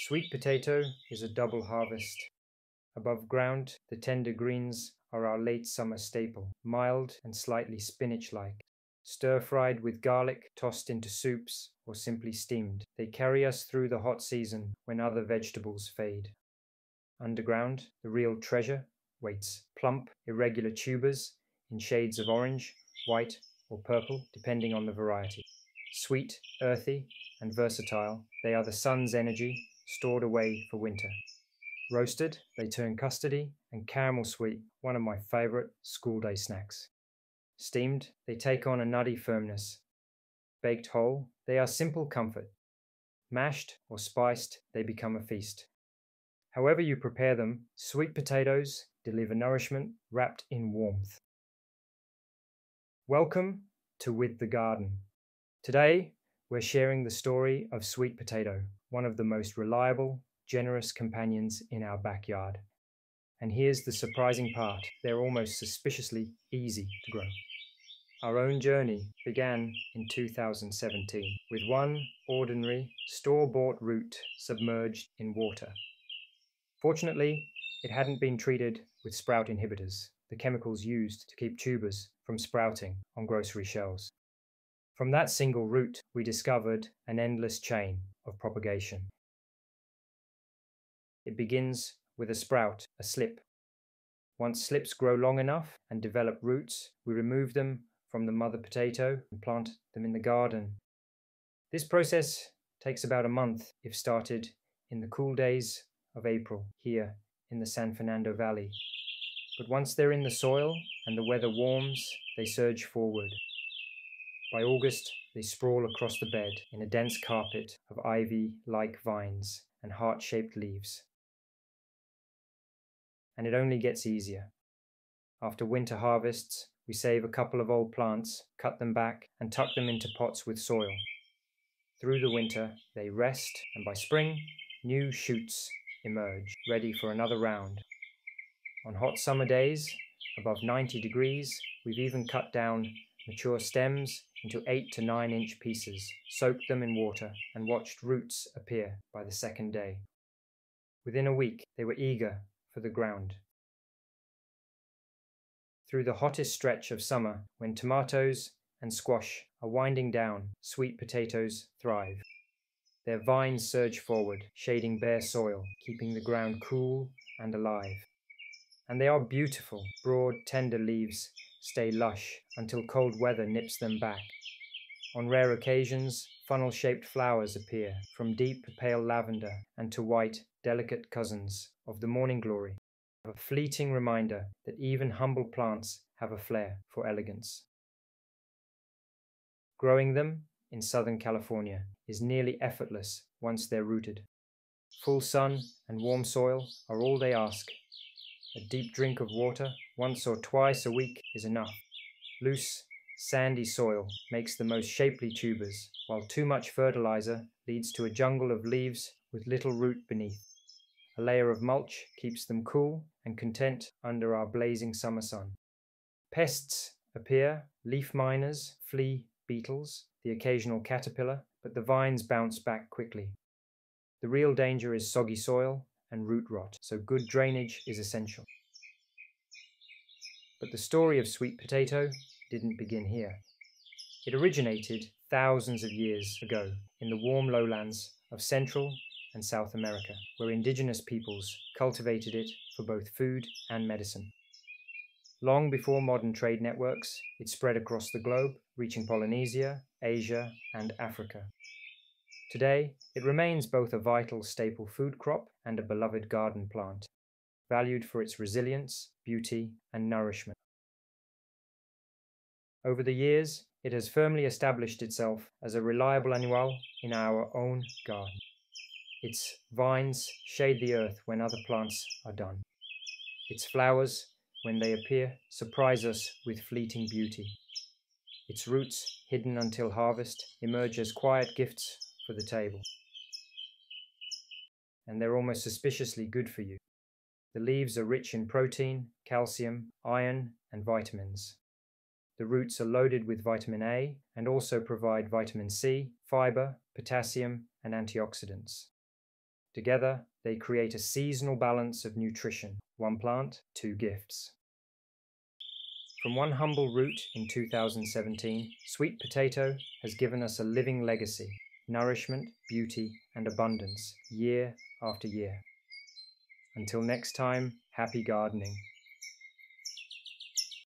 Sweet potato is a double harvest. Above ground, the tender greens are our late summer staple, mild and slightly spinach-like. Stir-fried with garlic, tossed into soups, or simply steamed, they carry us through the hot season when other vegetables fade. Underground, the real treasure waits. Plump, irregular tubers in shades of orange, white, or purple, depending on the variety. Sweet, earthy, and versatile, they are the sun's energy stored away for winter. Roasted, they turn custardy and caramel sweet, one of my favorite school day snacks. Steamed, they take on a nutty firmness. Baked whole, they are simple comfort. Mashed or spiced, they become a feast. However you prepare them, sweet potatoes deliver nourishment wrapped in warmth. Welcome to With the Garden. Today, we're sharing the story of sweet potato, one of the most reliable, generous companions in our backyard. And here's the surprising part, they're almost suspiciously easy to grow. Our own journey began in 2017 with one ordinary store-bought root submerged in water. Fortunately, it hadn't been treated with sprout inhibitors, the chemicals used to keep tubers from sprouting on grocery shelves. From that single root, we discovered an endless chain of propagation. It begins with a sprout, a slip. Once slips grow long enough and develop roots, we remove them from the mother potato and plant them in the garden. This process takes about a month if started in the cool days of April here in the San Fernando Valley. But once they're in the soil and the weather warms, they surge forward. By August, they sprawl across the bed in a dense carpet of ivy-like vines and heart-shaped leaves. And it only gets easier. After winter harvests, we save a couple of old plants, cut them back, and tuck them into pots with soil. Through the winter, they rest, and by spring, new shoots emerge, ready for another round. On hot summer days, above 90 degrees, we've even cut down mature stems into 8 to 9 inch pieces, soaked them in water, and watched roots appear by the second day. Within a week, they were eager for the ground. Through the hottest stretch of summer, when tomatoes and squash are winding down, sweet potatoes thrive. Their vines surge forward, shading bare soil, keeping the ground cool and alive. And they are beautiful. Broad, tender leaves stay lush until cold weather nips them back. On rare occasions, funnel-shaped flowers appear, from deep pale lavender and to white, delicate cousins of the morning glory. A fleeting reminder that even humble plants have a flair for elegance. Growing them in Southern California is nearly effortless once they're rooted. Full sun and warm soil are all they ask. A deep drink of water once or twice a week is enough. Loose, sandy soil makes the most shapely tubers, while too much fertilizer leads to a jungle of leaves with little root beneath. A layer of mulch keeps them cool and content under our blazing summer sun. Pests appear, leaf miners, flea, beetles, the occasional caterpillar, but the vines bounce back quickly. The real danger is soggy soil and root rot, so good drainage is essential. But the story of sweet potato didn't begin here. It originated thousands of years ago in the warm lowlands of Central and South America, where indigenous peoples cultivated it for both food and medicine. Long before modern trade networks, it spread across the globe, reaching Polynesia, Asia, and Africa. Today, it remains both a vital staple food crop and a beloved garden plant, valued for its resilience, beauty, and nourishment. Over the years, it has firmly established itself as a reliable annual in our own garden. Its vines shade the earth when other plants are done. Its flowers, when they appear, surprise us with fleeting beauty. Its roots, hidden until harvest, emerge as quiet gifts for the table. And they're almost suspiciously good for you. The leaves are rich in protein, calcium, iron, and vitamins. The roots are loaded with vitamin A and also provide vitamin C, fiber, potassium, and antioxidants. Together, they create a seasonal balance of nutrition. One plant, two gifts. From one humble root in 2017, sweet potato has given us a living legacy, nourishment, beauty, and abundance, year after year. Until next time, happy gardening.